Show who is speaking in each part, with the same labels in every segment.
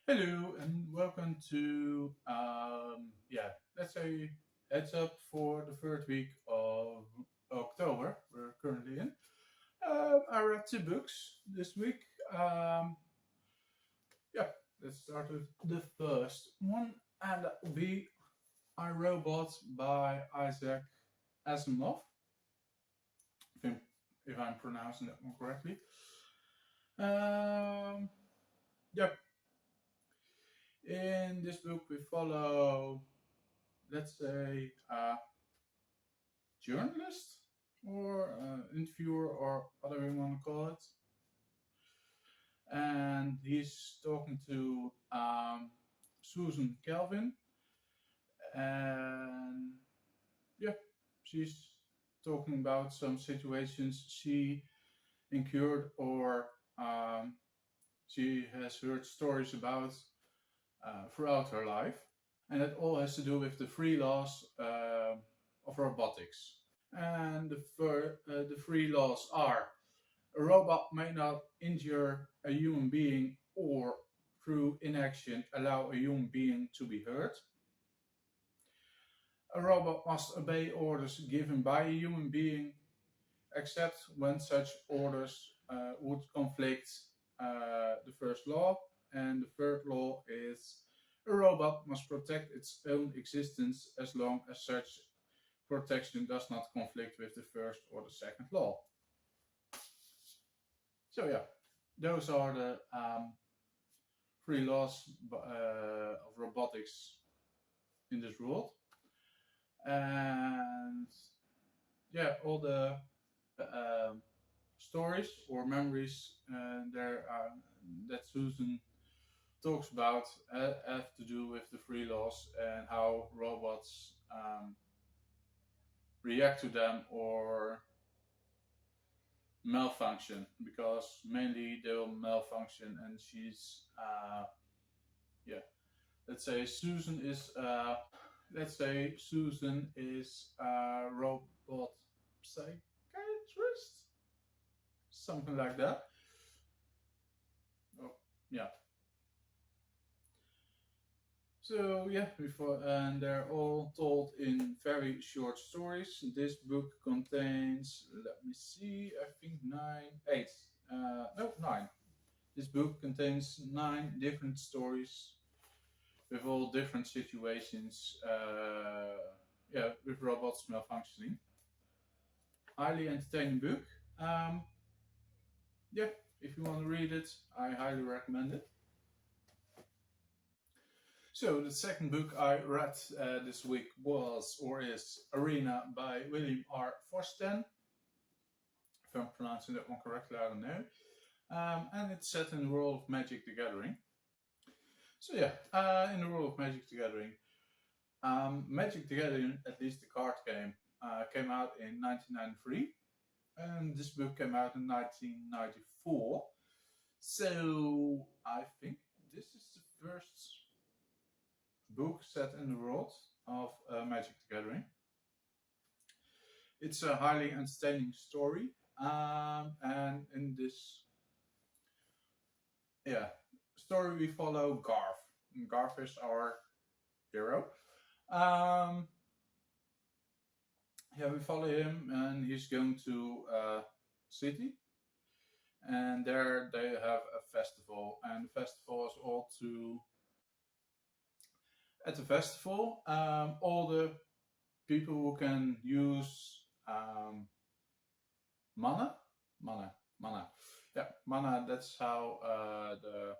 Speaker 1: Hello and welcome to let's say heads up for the third week of October we're currently in. I read two books this week. Um, yeah, let's start with the first one, and that will be I Robot by Isaac Asimov. I think if I'm pronouncing that one correctly. Um, yep. In this book, we follow, let's say, journalist or interviewer or whatever you want to call it. And he's talking to Susan Kelvin, and yeah, she's talking about some situations she incurred or she has heard stories about throughout her life, and it all has to do with the three laws of robotics. And the three laws are: a robot may not injure a human being or, through inaction, allow a human being to be hurt. A robot must obey orders given by a human being, except when such orders would conflict the first law. And the third law is a robot must protect its own existence as long as such protection does not conflict with the first or the second law. So yeah, those are the three laws of robotics in this world, and yeah, all the stories or memories there that Susan talks about have to do with the three laws and how robots react to them or malfunction, because mainly they'll malfunction. And she's yeah let's say Susan is a robot psychiatrist, something like that. Oh, yeah. So yeah, before, and they're all told in very short stories. This book contains, let me see, I think nine. This book contains 9 different stories with all different situations. With robots malfunctioning. Highly entertaining book. Um, yeah, if you want to read it, I highly recommend it. So the second book I read this week was or is Arena by William R. Forstchen. If I'm pronouncing that one correctly, I don't know. And it's set in the world of Magic the Gathering. So yeah, in the world of Magic the Gathering, Magic the Gathering, at least the card game, came out in 1993, and this book came out in 1994. So I think this is the first book set in the world of Magic the Gathering. It's a highly entertaining story, and in this story we follow Garth. Garth is our hero. Um, we follow him, and he's going to a city, and there they have a festival, and the festival is all to at the festival. All the people who can use mana, mana, mana. Yeah, mana. That's how the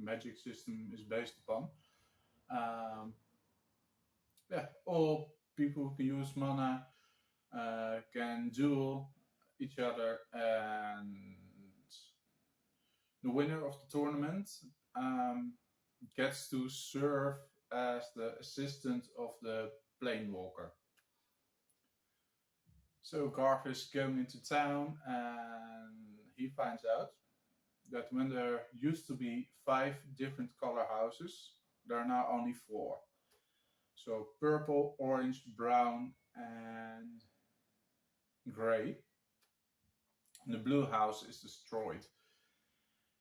Speaker 1: magic system is based upon. Um, all people who can use mana can duel each other, and the winner of the tournament gets to serve as the assistant of the planewalker. So Garth is going into town, and he finds out that when there used to be 5 different color houses, there are now only 4. So purple, orange, brown, and gray. And the blue house is destroyed.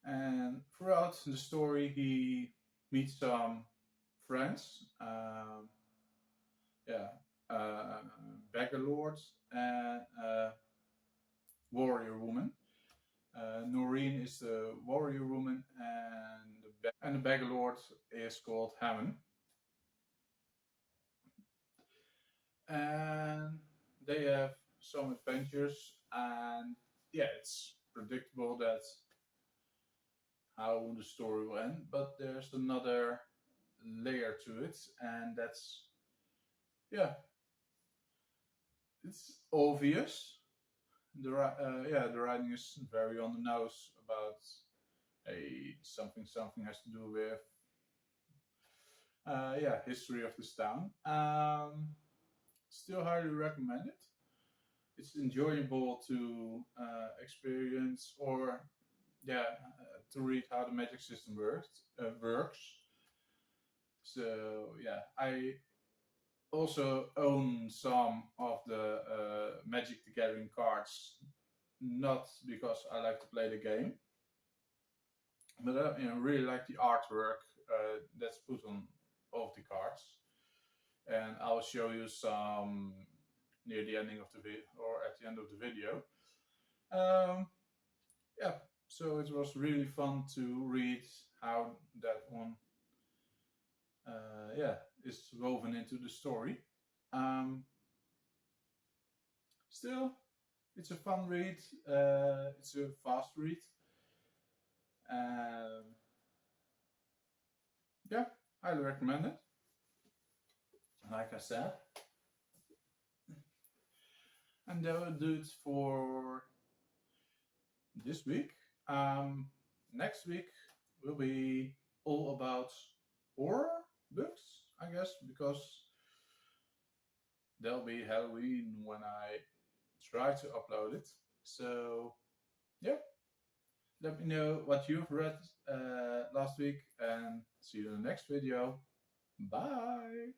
Speaker 1: And throughout the story, he meets some friends, yeah, beggar lords and warrior woman. Noreen is the warrior woman, and the beggar lord is called Hammond. And they have some adventures, and yeah, it's predictable that how the story will end, but there's another layer to it, and that's, yeah, it's obvious. The writing is very on the nose about a something something has to do with history of this town. Still highly recommend it. It's enjoyable to experience, or to read how the magic system works. So yeah, I also own some of the Magic the Gathering cards, not because I like to play the game, but I really like the artwork that's put on all of the cards, and I'll show you some near the ending of the video or at the end of the video. Yeah, so it was really fun to read how that one, is woven into the story. Um, Still, it's a fun read. It's a fast read. Um, yeah, highly recommend it. Like I said, and that will do it for this week. Next week will be all about horror books, I guess, because there'll be Halloween when I try to upload it. So, yeah, let me know what you've read last week, and see you in the next video. Bye!